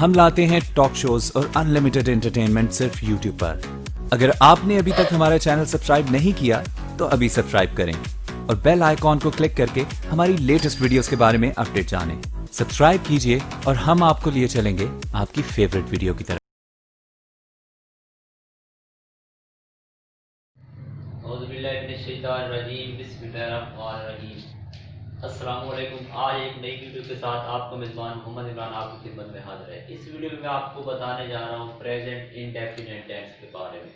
हम लाते हैं talk shows और अनलिमिटेड एंटरटेनमेंट सिर्फ यूट्यूब पर। अगर आपने अभी तक हमारा चैनल सब्सक्राइब नहीं किया तो अभी सब्सक्राइब करें और बेल आइकॉन को क्लिक करके हमारी लेटेस्ट वीडियोस के बारे में अपडेट जानें। सब्सक्राइब कीजिए और हम आपको लिए चलेंगे आपकी फेवरेट वीडियो की तरफ। अस्सलामुअलैकुम। आज एक नई वीडियो के साथ आपका मेज़बान मोहम्मद इमरान आपकी खिदमत में हाजिर है। इस वीडियो में मैं आपको बताने जा रहा हूँ प्रेजेंट इंडेफिनिट टेंस के बारे में,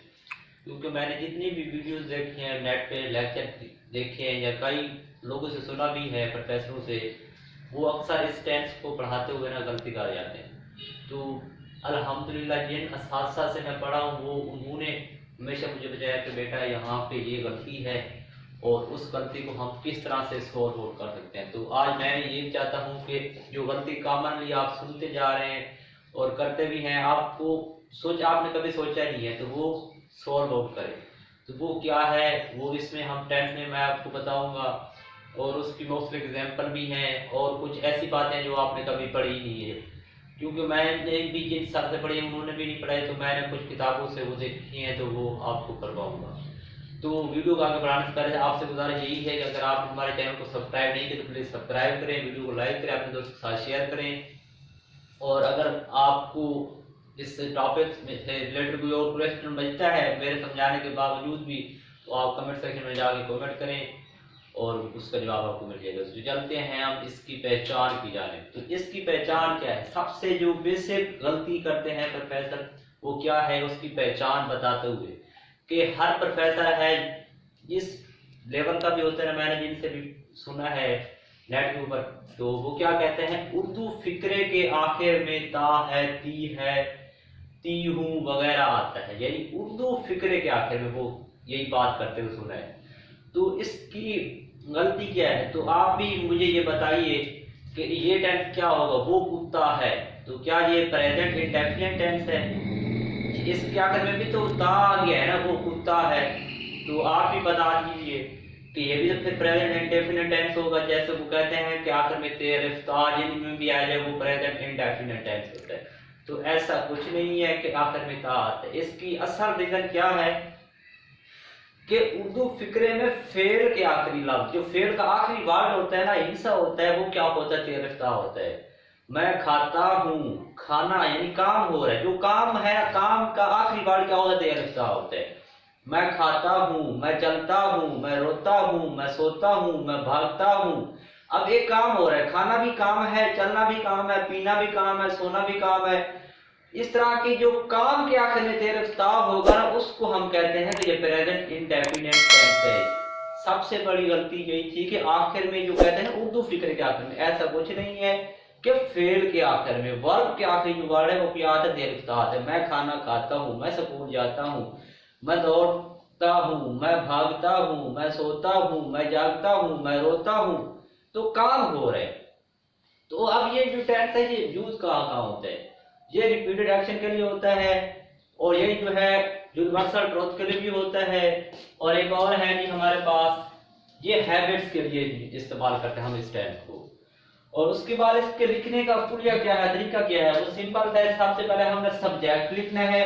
क्योंकि मैंने जितनी भी वीडियोस देखी हैं, नेट पे लेक्चर देखे हैं या कई लोगों से सुना भी है, प्रोफेसरों से, वो अक्सर इस टेंस को पढ़ाते हुए ना गलती कर जाते हैं। तो अल्हम्दुलिल्लाह जिन असातिज़ा से मैं पढ़ा हूँ वो उन्होंने हमेशा मुझे बताया कि बेटा यहाँ पे ये गलती है और उस गलती को हम किस तरह से सॉल्व आउट कर सकते हैं। तो आज मैं ये चाहता हूँ कि जो गलती कॉमनली आप सुनते जा रहे हैं और करते भी हैं, आपने कभी सोचा नहीं है, तो वो सॉल्व आउट करें। तो वो क्या है, वो इसमें हम टेंथ में मैं आपको बताऊंगा और उसकी मुख्तलिफ एग्जाम्पल भी हैं और कुछ ऐसी बातें जो आपने कभी पढ़ी नहीं है, क्योंकि मैंने भी जिन सर से पढ़ी उन्होंने भी नहीं पढ़ाई, तो मैंने कुछ किताबों से वो देखी हैं, तो वो आपको करवाऊंगा। तो वीडियो को आगे बढ़ाने से पहले आपसे गुजारिश यही है कि अगर आप हमारे चैनल को सब्सक्राइब नहीं किए तो प्लीज़ सब्सक्राइब करें, वीडियो को लाइक करें, अपने दोस्तों के साथ शेयर करें। और अगर आपको इस टॉपिक से रिलेटेड कोई और क्वेश्चन बचता है मेरे समझाने के बावजूद भी, तो आप कमेंट सेक्शन में जाके कमेंट करें और उसका जवाब आपको मिल जाएगा। तो चलते हैं हम इसकी पहचान की जानिब। तो इसकी पहचान क्या है, सबसे जो बेसिक गलती करते हैं प्रोफेसर वो क्या है, उसकी पहचान बताते हुए कि हर प्रोफेसर है इस लेवल का भी होता है ना, मैंने जिनसे भी सुना है नेट के ऊपर, तो वो क्या कहते हैं, उर्दू फिक्रे के आखिर में ता है ती हूँ वगैरह आता है, यानी उर्दू फिक्रे के आखिर में वो यही बात करते हुए सुना है। तो इसकी गलती क्या है, तो आप भी मुझे ये बताइए कि ये टेंस क्या होगा, वो कुत्ता है, तो क्या ये प्रेजेंट इंडेफिनिट टेंस है? इसके आखिर में भी तो ता आ गया है ना, वो कुत्ता है, तो आप भी बता दीजिए कि ये भी तो फिर प्रेजेंट इंडेफिनिट टेंस होगा। जैसे वो कहते हैं कि आखिर में तेरफ्तार जिनमें भी आ जाए वो प्रेजेंट इंडेफिनिट टेंस होता है, तो ऐसा कुछ नहीं है कि आखिर में ता आता है। इसकी असल रीजन क्या है कि उर्दू फिक्रे में फेल के आखिरी लफ्ज, जो फेल का आखिरी वर्ड होता है ना, हिस्सा होता है, वो क्या होता है, तेरफ्तार होता है। मैं खाता हूँ, खाना यानी काम हो रहा है, जो काम है काम का आखिरी वर्ड क्या होता है, तेरफ्तार होता है। मैं खाता हूँ, मैं चलता हूँ, मैं रोता हूँ, मैं सोता हूँ, मैं भागता हूँ। अब एक काम हो रहा है, खाना भी काम है, चलना भी काम है, पीना भी काम है, सोना भी काम है। इस तरह के जो काम के आखिर में तेरफ्तार होगा ना, उसको हम कहते हैं कि ये प्रेजेंट इंडेफिनिट टेंस है। सबसे बड़ी गलती यही थी कि आखिर में जो कहते हैं उर्दू फिक्र के आखिर में, ऐसा कुछ नहीं है कि फेल के आखिर में, वर्ब के आखिरी जो वर्ड है वो क्या आता है, तेरफ्तार है। मैं खाना खाता हूँ, मैं स्कूल जाता हूँ, मैं दौड़ता हूँ, मैं भागता हूँ, मैं सोता हूँ, मैं जागता हूँ, मैं रोता हूँ, तो काम हो रहे। तो अब ये जो टेंस है ये यूज कहाँ होता है, ये रिपीटेड एक्शन के लिए होता है और यही जो है यूनिवर्सल ट्रुथ के लिए भी होता है, और एक और है जी हमारे पास ये हैबिट्स के लिए इस्तेमाल करते हैं हम इस टेंस को। और उसके बाद इसके लिखने का पुलिया क्या है, तरीका क्या है, वो सिंपल है। सबसे पहले हमने सब्जेक्ट लिखना है।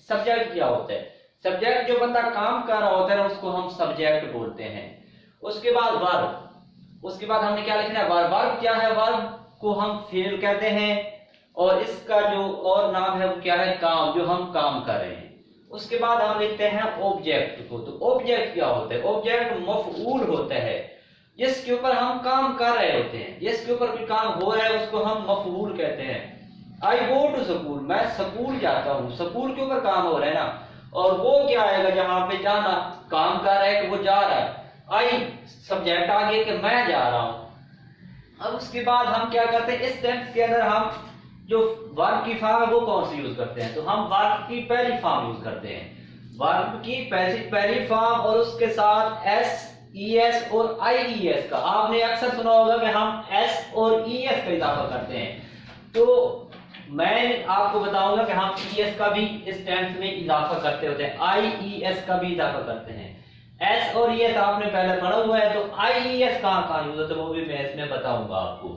सब्जेक्ट क्या होता है, सब्जेक्ट जो बंदा काम कर रहा होता है उसको हम सब्जेक्ट बोलते हैं। उसके बाद वर्ब, उसके बाद हमने क्या लिखना है, वर्ब। वर्ब क्या है, वर्ब को हम फेल कहते हैं और इसका जो और नाम है वो क्या है, काम, जो हम काम कर रहे हैं। उसके बाद हम लिखते हैं ऑब्जेक्ट को। तो ऑब्जेक्ट क्या होता है, ऑब्जेक्ट मफऊल होता है, जिसके ऊपर हम काम कर रहे होते हैं, जिसके ऊपर कोई काम हो रहा है उसको हम मफऊल कहते हैं। आई गो टू स्कूल, मैं स्कूल जाता हूँ, स्कूल के ऊपर काम हो रहा है ना, और वो क्या आएगा जहां पे जाना, काम कर रहा है कि वो जा रहा है, आई सब्जेक्ट आ गया कि मैं जा रहा हूं। अब उसके बाद हम क्या करते हैं, इस टेंस के अंदर हम जो वर्ब की फॉर्म है वो कौन सी यूज करते हैं, तो हम वर्ब की पहली फॉर्म यूज करते हैं, वर्ब की पहली फॉर्म और उसके साथ एस ई एस और आई ई एस का। आपने अक्सर सुना होगा कि हम एस और ई एस का इजाफा करते हैं, तो मैं आपको बताऊंगा कि हम ई एस का भी इस टेंस में इजाफा करते होते हैं, आई ई एस का भी इजाफा करते हैं। एस और ई एस आपने पहले पढ़ा हुआ है, तो आई ई एस कहाँ यूज होता है वो भी मैं इसमें बताऊंगा आपको।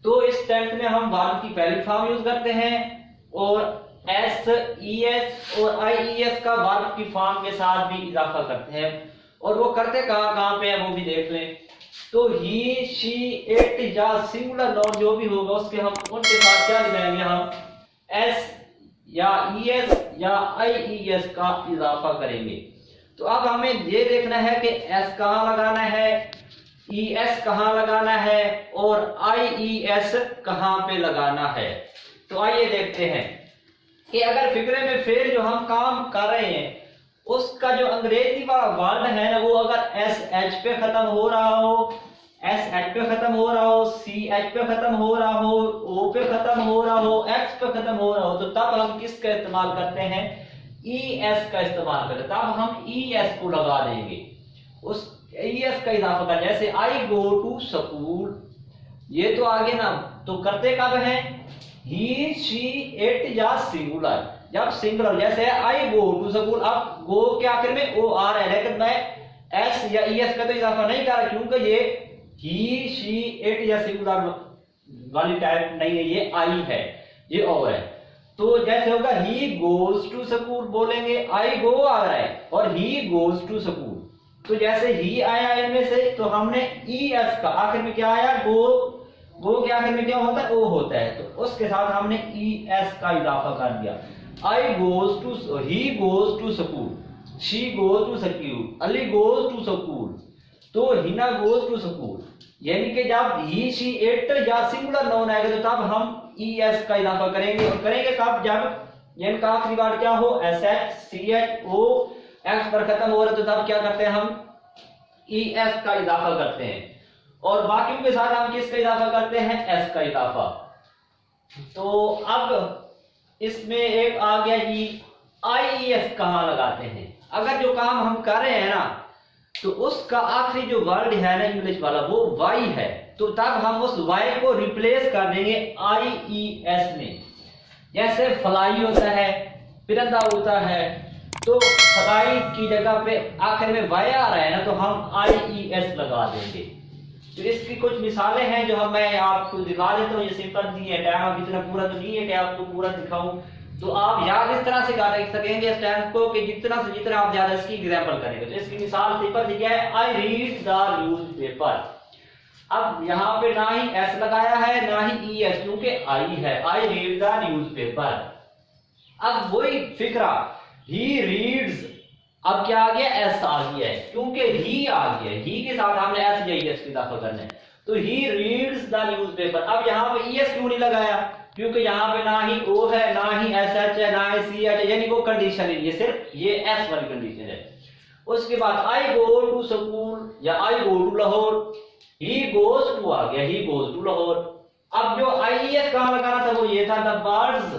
तो इस टेंस में हम वर्ब की पहली फॉर्म यूज करते हैं और एस ई एस और आई ई एस का वर्ब की फॉर्म के साथ भी इजाफा करते हैं। और वो करते कहाँ पे है वो भी देख लें। तो ही शी इट या सिंगुलर नाउन जो भी होगा उसके हम उनके साथ क्या लगाएंगे, हम एस या ई एस या आई ई एस का इजाफा करेंगे। तो अब हमें ये देखना है कि एस कहाँ लगाना है, ई एस कहाँ लगाना है और आई ई एस कहाँ पे लगाना है। तो आइए देखते हैं कि अगर फिक्रे में फेल जो हम काम कर रहे हैं उसका जो अंग्रेजी वाला वर्ड है ना, वो अगर एस एच पे खत्म हो रहा हो, एस एच पे खत्म हो रहा हो, सी एच पे खत्म हो रहा हो, ओ पे खत्म हो रहा हो, एक्स पे खत्म हो रहा हो, तो तब हम किसका इस्तेमाल करते हैं, ई एस का इस्तेमाल करते हैं। तब हम ई एस को लगा देंगे, उस ई एस का इजाफा कर। जैसे आई गो टू स्कूल, ये तो आगे ना, तो करते कब है, ही शी इट या सिंगुलर, जब सिंगुलर जैसे आई गो टू स्कूल। अब गो के आखिर में ओ आ रहा है, लेकिन मैं एस या ई एस का तो इजाफा नहीं कर रहा क्योंकि ये ही शी इट या सिंगुलर वाली टाइप नहीं है, ये आई है, ये और है। तो जैसे होगा ही गोज टू स्कूल, बोलेंगे आई गो आ रहा है और ही गोज टू स्कूल। तो जैसे ही आया इनमें से, तो हमने ई एस का आखिर में क्या आया, गो के आखिर में क्या होता है, ओ होता है, तो उसके साथ हमने ई एस का इजाफा कर दिया। I goes to, he goes to school, she goes to school, Ali goes to school, तो हिना गोज टू स्कूल। यानी कि जब ही शी इट या सिंगुलर नाउन आएगा तो तब हम ई एस का इजाफा करेंगे। और करेंगे कब, जब इनका आखिरी वर्ड क्या हो, S H C H O X पर खत्म हो रहा है, तो तब क्या करते हैं, हम ई एस का इजाफा करते हैं। और बाकियों के साथ हम किसका इजाफा करते हैं, एस का इजाफा। तो अब इसमें एक आ गया कि आई ई एस कहाँ लगाते हैं। अगर जो काम हम कर रहे हैं ना, तो उसका आखिरी जो वर्ड है ना इंग्लिश वाला, वो वाई है, तो तब हम उस वाई को रिप्लेस कर देंगे आई ई एस में। जैसे फ्लाई होता है, परिंदा होता है, तो फ्लाई की जगह पे आखिर में वाई आ रहा है ना, तो हम आई ई एस लगा देंगे। तो इसकी कुछ मिसालें हैं जो मैं आपको दिखा देता हूँ। ये सिंपल दी है, टाइम अब इतना पूरा तो नहीं है कि आपको पूरा दिखाऊं, तो आप याद इस तरह से कर सकेंगे इस टाइम को कि जितना से जितना आप ज्यादा इसकी एग्जांपल करेंगे। तो इसकी मिसाल सिंपल दी है, आई रीड द न्यूज़पेपर। अब यहाँ पे ना ही एस लगाया है ना ही ई एस, क्योंकि आई है, आई रीड द न्यूज़पेपर। अब वही फिक्रा, ही रीड्स, अब क्या आ गया, एस आ गया है क्योंकि ही आ गया, ही के साथ हमने एस या ई एस की इजाफा करना है। तो ही रीड्स द न्यूज़पेपर। अब यहाँ पे ई एस क्यों नहीं लगाया, क्योंकि यहाँ पे ना ही ओ है ना ही एस एच है ना ही सी एच है, यानी वो कंडीशन है, ये सिर्फ ये एस वाली कंडीशन है। उसके बाद आई गो टू स्कूल या I go to Lahore, he goes to आ गया, ही गोज टू लाहौर। अब जो आई ई एस कहाँ लगाना था वो ये था, the birds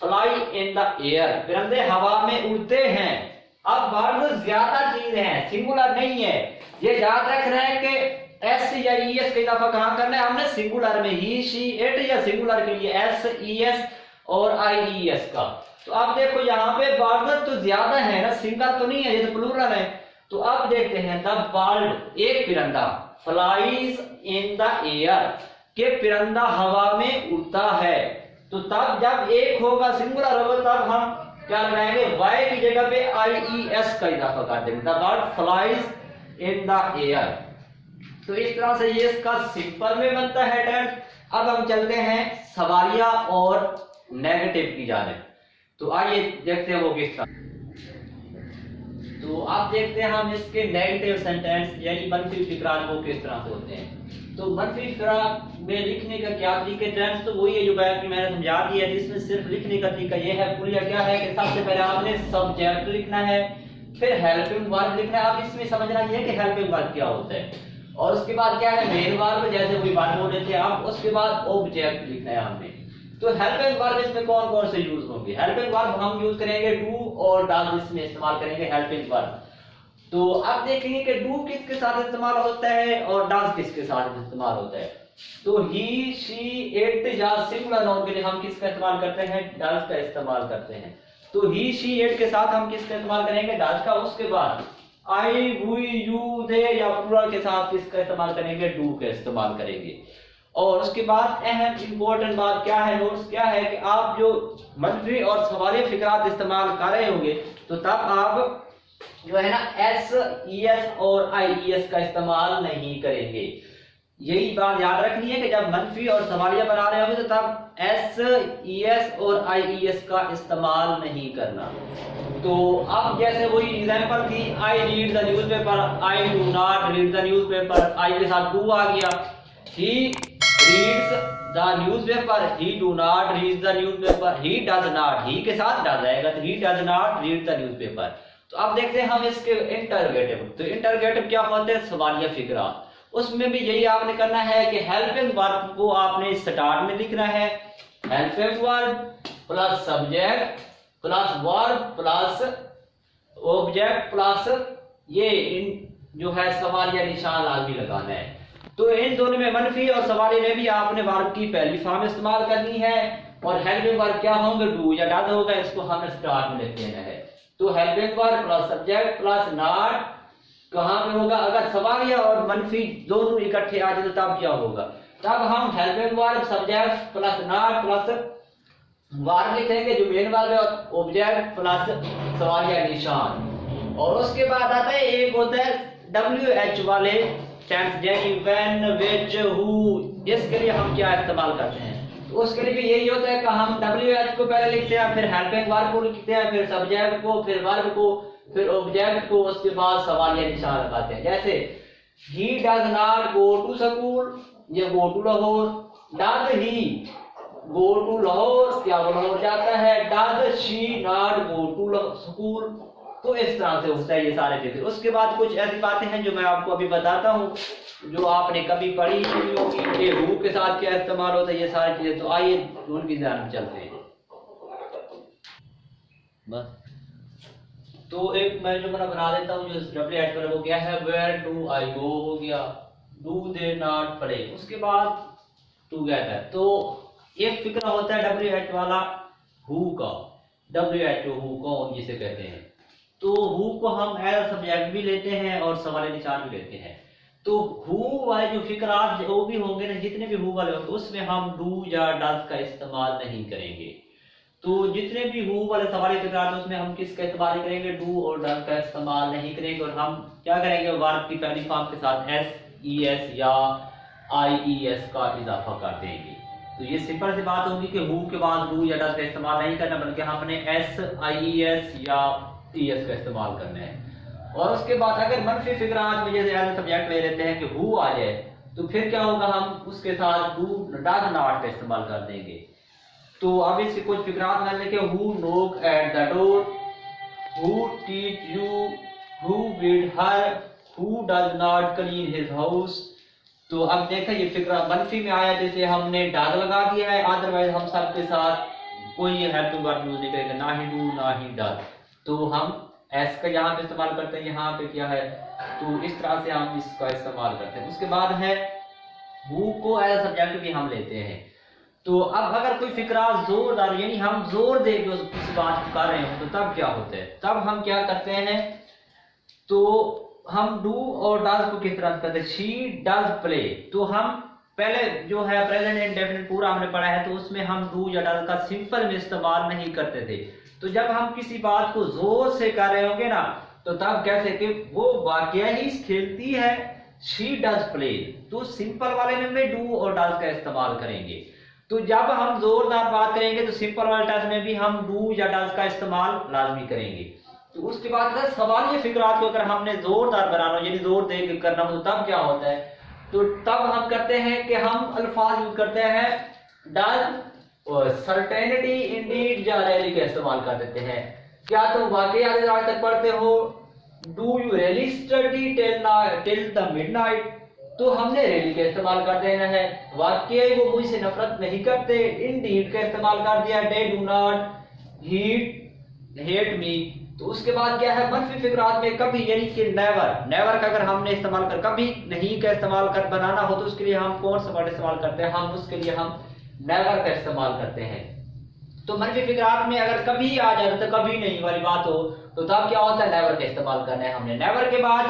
fly in the air, परिंदे हवा में उड़ते हैं। अब बर्ड्स ज्यादा चीज है, सिंगुलर नहीं है, ये याद रखना है कि एस या ई एस का इजाफा कहां करना है, हमने सिंगुलर में, ही शी इट या सिंगुलर के लिए एस ई एस और आई ई एस का। तो अब देखो यहाँ पे बर्ड्स तो ज्यादा है ना, सिंगल तो नहीं है, ये तो प्लूरल है। तो अब देखते हैं, द बर्ड एक परिंदा, फ्लाइज इन द एयर के परिंदा हवा में उड़ता है। तो तब जब एक होगा सिंगुलर होगा तब हम क्या लगाएंगे, वाई की जगह पे आई ई एस का इजाफा कर देंगे, the bird flies in the air. तो इस तरह से ये इसका सिंपल में बनता है टेंस। अब हम चलते हैं सवारिया और नेगेटिव की जानिब। तो आइए देखते हैं वो किस तरह। तो अब देखते हैं हम इसके नेगेटिव सेंटेंस यानी मनफी फिक्रात वो किस तरह से होते हैं। तो मनफी फिक्रात में लिखने का क्या तरीका, टेंस तो वही है जो बैक में मैंने समझा दिया है, जिसमें सिर्फ लिखने का तरीका ये है, पुलिया क्या है कि सबसे पहले आपने सब्जेक्ट लिखना है, फिर हेल्पिंग वर्ब लिखना है। आप इसमें समझना ये कि हेल्पिंग वर्ब क्या होता है, और उसके बाद क्या है मेन वर्ब, जैसे कोई वर्ब बोल देते हैं आप, उसके बाद ऑब्जेक्ट लिखना है हमने। तो हेल्पिंग वर्ब इसमें कौन कौन से यूज होंगे, हेल्पिंग वर्ब हम यूज करेंगे डू और डज, इसमें इस्तेमाल करेंगे हेल्पिंग वर्ब। तो अब देखेंगे कि डू किसके साथ इस्तेमाल होता है और डज किसके साथ इस्तेमाल होता है। तो ही शी इट या सिंगुलर नाउन के लिए हम किसका इस्तेमाल करते हैं, डज का इस्तेमाल करते हैं। तो ही शी इट के साथ हम किसका इस्तेमाल करेंगे, डज का। उसके बाद आई वी यू दे या प्लूरल के साथ किसका इस्तेमाल करेंगे, डू का इस्तेमाल करेंगे। और उसके बाद अहम इंपॉर्टेंट बात क्या है, नोट्स क्या है कि आप जो मनफी और सवालिया फिक्रात इस्तेमाल कर रहे होंगे तो तब आप जो है ना SES और IES का इस्तेमाल नहीं करेंगे। यही बात याद रखनी है कि जब मनफी और सवालिया बना रहे होंगे तो तब SES और IES का इस्तेमाल नहीं करना। तो अब जैसे वही एग्जांपल थी, I read the newspaper, I do not read the newspaper, I के साथ do आ गया। He reads the newspaper, he do not read the newspaper, he does not, he के साथ does आएगा तो he does not read the newspaper। तो अब देखते हैं हम इसके इंटरगेटिव। तो इंटरगेटिव क्या होते हैं, सवालिया फिक्रा। उसमें भी यही आपने करना है कि हेल्पिंग वर्ब को आपने स्टार्ट में लिखना है, helping verb plus subject plus verb plus object plus ये इन जो है सवालिया निशान लाजमी लगाना है। तो इन दोनों में मनफी और सवालिया में भी आपने वर्ब की पहली फॉर्म इस्तेमाल करनी है और हेल्पिंग वर्ब क्या होंगे, डू या डज होगा, इसको हमें स्टार्ट में लिख देना है। तो helping verb plus subject plus not कहां पे होगा, अगर सवालिया और मनफी दोनों इकट्ठे आ जाए तो तब क्या होगा, तब हम helping verb subject plus not plus verb लिखेंगे जो मेन वर्ब है और ऑब्जेक्ट प्लस सवालिया निशान। और उसके बाद आता है एक होता है WH वाले टेंस, जैसे व्हेन, व्हिच, हु, इसके लिए हम क्या इस्तेमाल करते हैं। तो उसके लिए भी यही होता है कि हम WH को पहले लिखते हैं, फिर हेल्पिंग वर्ब को लिखते हैं, फिर सब्जेक्ट को, फिर वर्ब को, फिर ऑब्जेक्ट को, उसके बाद सवालिया निशान लगाते हैं। जैसे he does not go to school, ये go to Lahore, does he go to Lahore, क्या वो लाहौर जाता है, does she not go to school। तो इस तरह से होता है ये सारे चीजें। उसके बाद कुछ ऐसी बातें हैं जो मैं आपको अभी बताता हूँ जो आपने कभी पढ़ी नहीं होगी कि हु के साथ क्या इस्तेमाल होता है, ये सारी चीजें। तो आइए उनकी ध्यान में चलते हैं। बस तो एक मैं जो बना देता हूँ जो WH वाला, वो क्या है, वेयर डू आई गो हो गया, डू दे नॉट प्ले। उसके बाद टुगेदर। तो एक फिक्रा होता है WH वाला हु का, WHO हु कौन जिसे कहते हैं। तो हु को हम एज सब्जेक्ट भी लेते हैं और सवालिया निशान भी लेते हैं। तो हु वाले जो फिक्रात जो भी होंगे ना, जितने भी हु वाले होंगे उसमें हम डू या डज का इस्तेमाल नहीं करेंगे। तो जितने भी हु वाले सवालिया फिक्रात उसमें हम किसका इस्तेमाल करेंगे, डू और डज का इस्तेमाल नहीं करेंगे। और हम क्या करेंगे, वर्ब की पहली फॉर्म के साथ SES या IES का इजाफा कर देंगे। तो ये सिंपल सी बात होगी कि हु के बाद डू या डज का इस्तेमाल नहीं करना, बल्कि हमने SIES या ES का इस्तेमाल करना है। और उसके बाद अगर मनफी फिक्रात में जैसे एज सब्जेक्ट ले लेते हैं कि हु आ जाए तो फिर क्या होगा, हम उसके साथ डू डज नॉट का इस्तेमाल कर देंगे। तो अब इसके कुछ फिक्रात में लेके who knock at the door, who teach you, who beat her, who does not clean his house. तो अब देखा ये फिक्रा मनफी में आया, जैसे हमने डज लगा दिया है, अदरवाइज हम सबके साथ कोई हेल्पिंग वर्ब यूज नहीं करेंगे, ना ही डू ना ही डज। तो हम एस का यहाँ पे इस्तेमाल करते हैं, यहाँ पे क्या है, तो इस तरह से हम इसका इस्तेमाल करते हैं। उसके बाद है हु को एज सब्जेक्ट भी हम लेते हैं। तो अब अगर कोई फिक्रा जोरदार यानी हम जोर दे के किसी बात को कर रहे हो तो तब क्या होता है, तब हम क्या करते हैं, तो हम डू और डज को किस तरह करते हैं, शी डज प्ले। तो हम पहले जो है प्रेजेंट इंडेफिनिट पूरा हमने पढ़ा है, तो उसमें हम डू या डज का सिंपल में इस्तेमाल नहीं करते थे। तो जब हम किसी बात को जोर से कर रहे होंगे ना, तो तब कैसे कि वो वाकया ही खेलती है, शी डज प्ले। तो सिंपल वाले में डू और डज का इस्तेमाल करेंगे। तो जब हम जोरदार बात करेंगे तो सिंपल वाले टेंस में भी हम डू या डज का इस्तेमाल लाजमी करेंगे। तो उसके बाद सवालिया फिक्रात को अगर हमने जोरदार बनाना यानी जोर दे के करना हो तो तब क्या होता है, तो तब हम करते हैं कि हम अल्फाज यूज करते हैं डज और सर्टेनिटी, इंडीड या रियली का इस्तेमाल कर देते हैं। क्या तुम वाकई आज तक पढ़ते हो, do you really study till the midnight. तो हमने रियली का इस्तेमाल कर देना है, वाकई वो मुझसे नफरत नहीं करते, इंडीड का इस्तेमाल कर दिया, they do not hate me. तो उसके बाद क्या है, मनफी फिक्रात में कभी यानी कि नेवर का अगर हमने इस्तेमाल कर, कभी नहीं का इस्तेमाल कर बनाना हो तो उसके लिए हम कौन सा वर्ड इस्तेमाल करते हैं, हम उसके लिए हम नेवर का इस्तेमाल करते हैं। तो मनफी फिक्रात में अगर कभी आ जाए तो कभी नहीं वाली बात हो तो तब क्या होता है, नेवर का इस्तेमाल करना है हमने। नेवर के बाद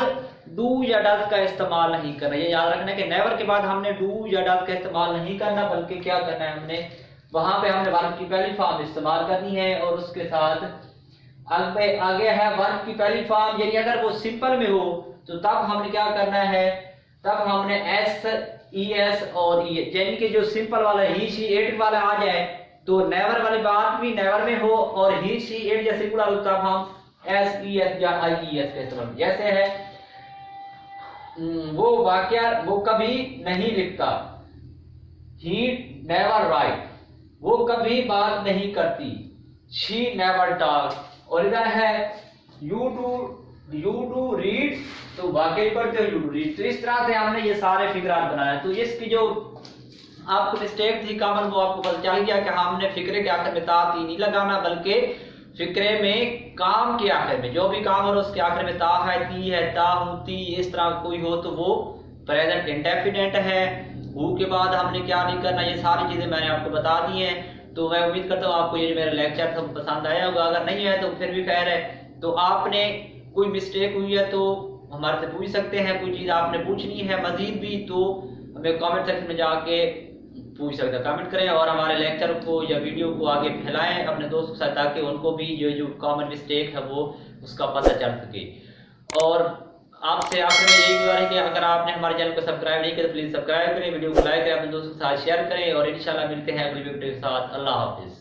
डू या डज का इस्तेमाल नहीं करना, ये याद रखना कि नेवर के बाद हमने डू या डज का इस्तेमाल नहीं करना, बल्कि क्या करना है हमने वहां पे हमने वर्ब की पहली फॉर्म इस्तेमाल करनी है और उसके साथ आगे है वर्ब की पहली फॉर्म, यानी अगर वो सिंपल में हो तो तब हमने क्या करना है, तब हमने एस ई एस और ई, यानी कि जो सिंपल वाला ही शी इट वाला आ जाए तो नेवर वाली बात भी नेवर में हो और ही शी इट या सिंपल वाला तब हम एस ई एस या आई ई एस का इस्तेमाल। जैसे है वो वाक्य वो कभी नहीं लिखता, ही नेवर राइट, वो कभी बात नहीं करती, शी नेवर टॉक। और इधर है यू डू रीड, तो वाकई पढ़ते हो, यू डू रीड। तो इस तरह से हमने ये सारे फिक्रात बनाए। तो इसकी जो आपको मिस्टेक थी कामन वो आपको पता चल गया कि हमने फिक्रे के आखिर में ता ती नहीं लगाना, बल्कि फिक्रे में काम के आखिर में जो भी काम हो उसके आखिर में ता है, ती है, ता हूं, ती, इस तरह कोई हो तो वो प्रेजेंट इंडेफिनिट है। हु के बाद हमने क्या नहीं करना, ये सारी चीजें मैंने आपको बता दी हैं। तो मैं उम्मीद करता हूँ आपको ये मेरा लेक्चर सब पसंद आया होगा, अगर नहीं है तो फिर भी खैर है। तो आपने कोई मिस्टेक हुई है तो हमारे से पूछ सकते हैं, कोई चीज़ आपने पूछनी है मजीद भी तो हमें कमेंट सेक्शन में जाके पूछ सकते हैं, कमेंट करें और हमारे लेक्चर को या वीडियो को आगे फैलाएं अपने दोस्तों के साथ, ताकि उनको भी जो कॉमन मिस्टेक है वो उसका पता चल सके। और आपसे आखिर में यही गुजारिश है कि अगर आपने हमारे चैनल को सब्सक्राइब नहीं किया तो प्लीज़ सब्सक्राइब करें, वीडियो को लाइक करें, अपने दोस्तों के साथ शेयर करें और इंशाल्लाह मिलते हैं अगली वीडियो के साथ। अल्लाह हाफिज़।